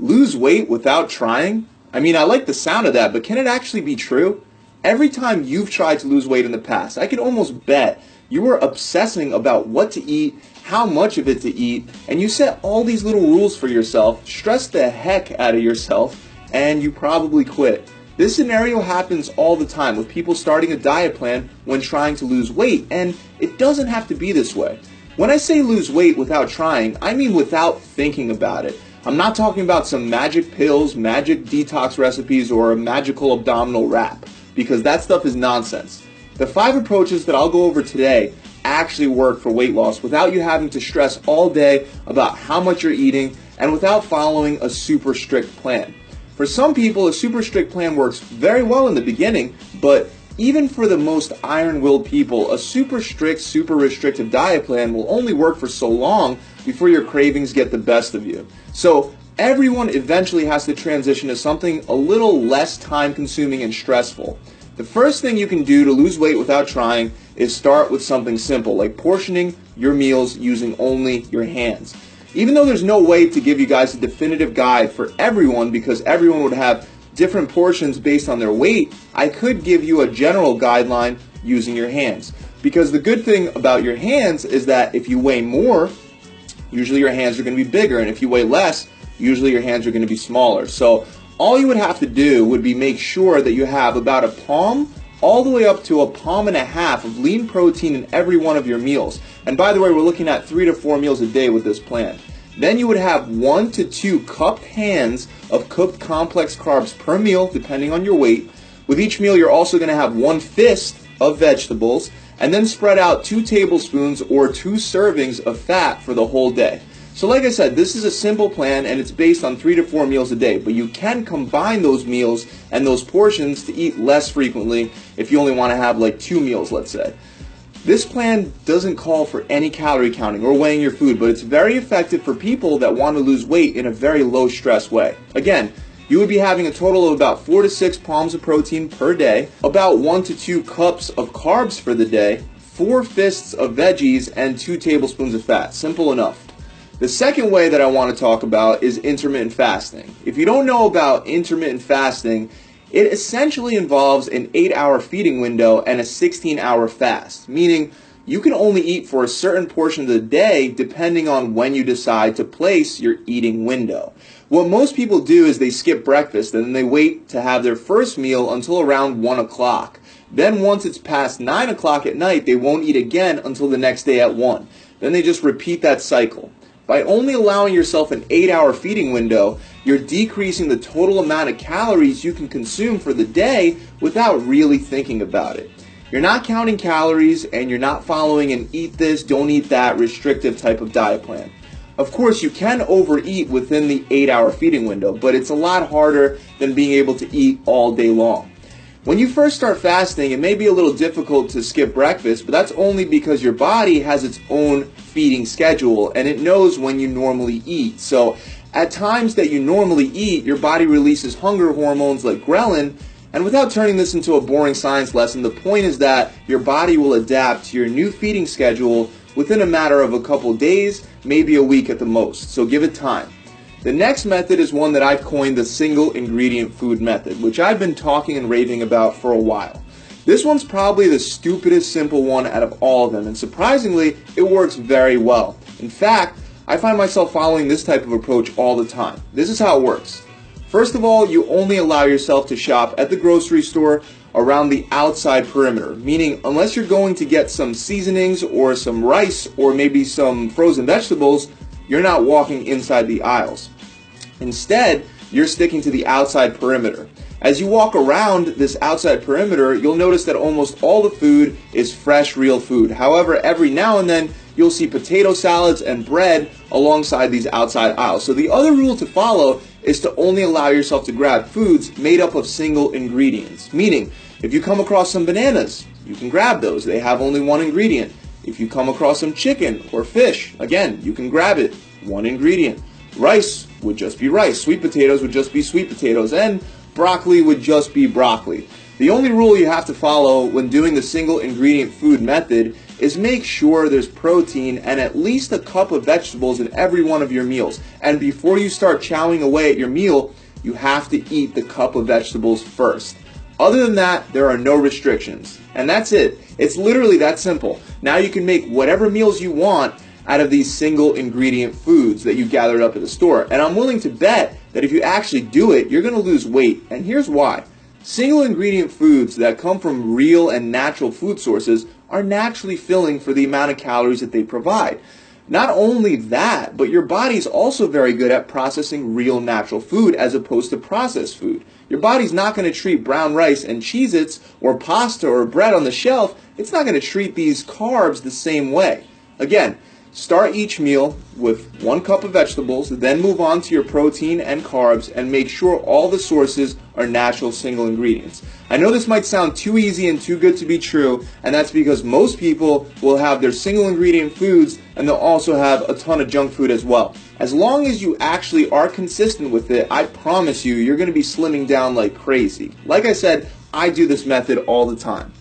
Lose weight without trying? I mean, I like the sound of that, but can it actually be true? Every time you've tried to lose weight in the past, I can almost bet you were obsessing about what to eat, how much of it to eat, and you set all these little rules for yourself, stressed the heck out of yourself, and you probably quit. This scenario happens all the time with people starting a diet plan when trying to lose weight, and it doesn't have to be this way. When I say lose weight without trying, I mean without thinking about it. I'm not talking about some magic pills, magic detox recipes, or a magical abdominal wrap, because that stuff is nonsense. The 5 approaches that I'll go over today actually work for weight loss without you having to stress all day about how much you're eating and without following a super strict plan. For some people, a super strict plan works very well in the beginning, but even for the most iron-willed people, a super strict, super restrictive diet plan will only work for so long before your cravings get the best of you. So everyone eventually has to transition to something a little less time-consuming and stressful. The first thing you can do to lose weight without trying is start with something simple, like portioning your meals using only your hands. Even though there's no way to give you guys a definitive guide for everyone because everyone would have different portions based on their weight, I could give you a general guideline using your hands. Because the good thing about your hands is that if you weigh more, usually your hands are going to be bigger, and if you weigh less, usually your hands are going to be smaller. So all you would have to do would be make sure that you have about a palm all the way up to a palm and a half of lean protein in every one of your meals. And by the way, we're looking at 3 to 4 meals a day with this plan. Then you would have 1 to 2 cupped hands of cooked complex carbs per meal, depending on your weight. With each meal, you're also going to have 1 fist of vegetables, and then spread out 2 tablespoons or 2 servings of fat for the whole day. So like I said, this is a simple plan, and it's based on 3 to 4 meals a day, but you can combine those meals and those portions to eat less frequently if you only want to have like 2 meals, let's say. This plan doesn't call for any calorie counting or weighing your food, but it's very effective for people that want to lose weight in a very low stress way. Again, you would be having a total of about 4 to 6 palms of protein per day, about 1 to 2 cups of carbs for the day, 4 fists of veggies, and 2 tablespoons of fat. Simple enough. The second way that I want to talk about is intermittent fasting. If you don't know about intermittent fasting, it essentially involves an 8-hour feeding window and a 16-hour fast, meaning you can only eat for a certain portion of the day depending on when you decide to place your eating window. What most people do is they skip breakfast and then they wait to have their first meal until around 1 o'clock. Then once it's past 9 o'clock at night, they won't eat again until the next day at 1. Then they just repeat that cycle. By only allowing yourself an 8-hour feeding window, you're decreasing the total amount of calories you can consume for the day without really thinking about it. You're not counting calories, and you're not following an eat this, don't eat that restrictive type of diet plan. Of course, you can overeat within the 8-hour feeding window, but it's a lot harder than being able to eat all day long. When you first start fasting, it may be a little difficult to skip breakfast, but that's only because your body has its own feeding schedule and it knows when you normally eat. So at times that you normally eat, your body releases hunger hormones like ghrelin, and without turning this into a boring science lesson, the point is that your body will adapt to your new feeding schedule within a matter of a couple days, maybe a week at the most. So give it time. The next method is one that I've coined the single ingredient food method, which I've been talking and raving about for a while. This one's probably the stupidest simple one out of all of them, and surprisingly, it works very well. In fact, I find myself following this type of approach all the time. This is how it works. First of all, you only allow yourself to shop at the grocery store around the outside perimeter, meaning unless you're going to get some seasonings or some rice or maybe some frozen vegetables, you're not walking inside the aisles. Instead, you're sticking to the outside perimeter. As you walk around this outside perimeter, you'll notice that almost all the food is fresh, real food. However, every now and then, you'll see potato salads and bread alongside these outside aisles. So the other rule to follow is to only allow yourself to grab foods made up of single ingredients. Meaning, if you come across some bananas, you can grab those. They have only one ingredient. If you come across some chicken or fish, again, you can grab it. One ingredient. Rice would just be rice. Sweet potatoes would just be sweet potatoes. And broccoli would just be broccoli. The only rule you have to follow when doing the single ingredient food method is make sure there's protein and at least a cup of vegetables in every one of your meals. And before you start chowing away at your meal, you have to eat the cup of vegetables first. Other than that, there are no restrictions. And that's it. It's literally that simple. Now you can make whatever meals you want out of these single ingredient foods that you gathered up at the store. And I'm willing to bet that if you actually do it, you're going to lose weight. And here's why. Single ingredient foods that come from real and natural food sources are naturally filling for the amount of calories that they provide. Not only that, but your body's also very good at processing real natural food as opposed to processed food. Your body's not going to treat brown rice and Cheez-Its or pasta or bread on the shelf. It's not going to treat these carbs the same way. Again, start each meal with 1 cup of vegetables, then move on to your protein and carbs, and make sure all the sources are natural single ingredients. I know this might sound too easy and too good to be true, and that's because most people will have their single ingredient foods and they'll also have a ton of junk food as well. As long as you actually are consistent with it, I promise you, you're going to be slimming down like crazy. Like I said, I do this method all the time.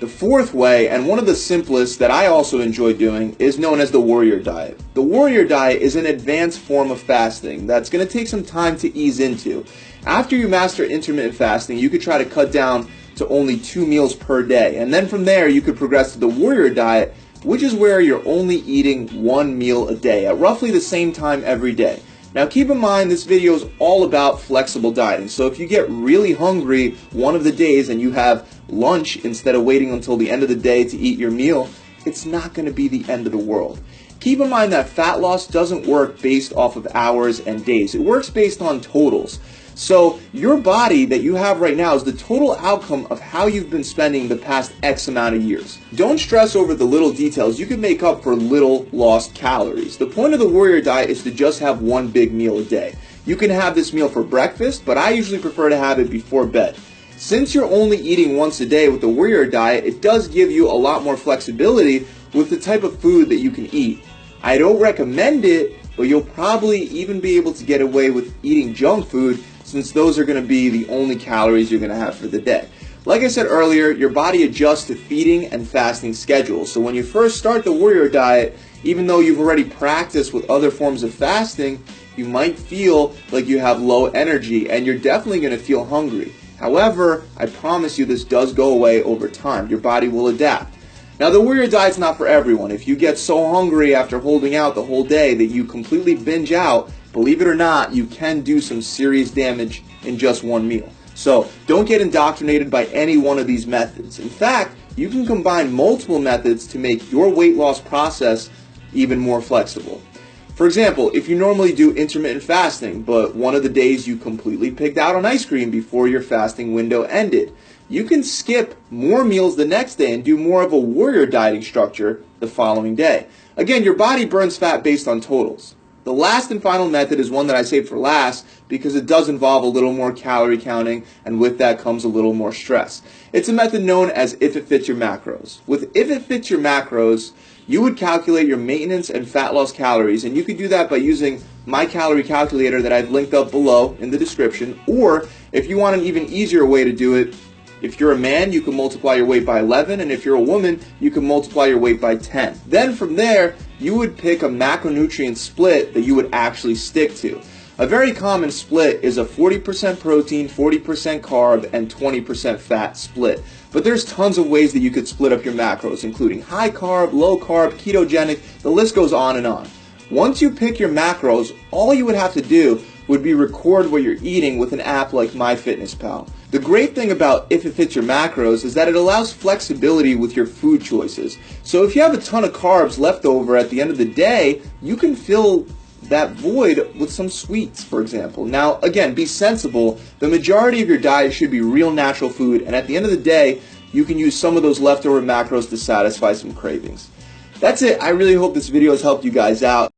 The fourth way, and one of the simplest that I also enjoy doing, is known as the warrior diet. The warrior diet is an advanced form of fasting that's going to take some time to ease into. After you master intermittent fasting, you could try to cut down to only 2 meals per day. And then from there, you could progress to the warrior diet, which is where you're only eating 1 meal a day at roughly the same time every day. Now keep in mind, this video is all about flexible dieting, so if you get really hungry one of the days and you have lunch instead of waiting until the end of the day to eat your meal, it's not going to be the end of the world. Keep in mind that fat loss doesn't work based off of hours and days. It works based on totals. So your body that you have right now is the total outcome of how you've been spending the past X amount of years. Don't stress over the little details. You can make up for little lost calories. The point of the warrior diet is to just have 1 big meal a day. You can have this meal for breakfast, but I usually prefer to have it before bed. Since you're only eating once a day with the warrior diet, it does give you a lot more flexibility with the type of food that you can eat. I don't recommend it, but you'll probably even be able to get away with eating junk food, since those are going to be the only calories you're going to have for the day. Like I said earlier, your body adjusts to feeding and fasting schedules. So when you first start the warrior diet, even though you've already practiced with other forms of fasting, you might feel like you have low energy and you're definitely going to feel hungry. However, I promise you this does go away over time. Your body will adapt. Now, the warrior diet's not for everyone. If you get so hungry after holding out the whole day that you completely binge out, believe it or not, you can do some serious damage in just 1 meal. So don't get indoctrinated by any one of these methods. In fact, you can combine multiple methods to make your weight loss process even more flexible. For example, if you normally do intermittent fasting, but one of the days you completely picked out on ice cream before your fasting window ended, you can skip more meals the next day and do more of a warrior dieting structure the following day. Again, your body burns fat based on totals. The last and final method is one that I saved for last because it does involve a little more calorie counting, and with that comes a little more stress. It's a method known as if it fits your macros. With if it fits your macros, you would calculate your maintenance and fat loss calories, and you could do that by using my calorie calculator that I've linked up below in the description, or if you want an even easier way to do it, if you're a man, you can multiply your weight by 11, and if you're a woman, you can multiply your weight by 10. Then from there, you would pick a macronutrient split that you would actually stick to. A very common split is a 40% protein, 40% carb, and 20% fat split. But there's tons of ways that you could split up your macros, including high carb, low carb, ketogenic, the list goes on and on. Once you pick your macros, all you would have to do would be record what you're eating with an app like MyFitnessPal. The great thing about if it fits your macros is that it allows flexibility with your food choices. So if you have a ton of carbs left over at the end of the day, you can fill that void with some sweets, for example. Now, again, be sensible. The majority of your diet should be real natural food, and at the end of the day, you can use some of those leftover macros to satisfy some cravings. That's it. I really hope this video has helped you guys out.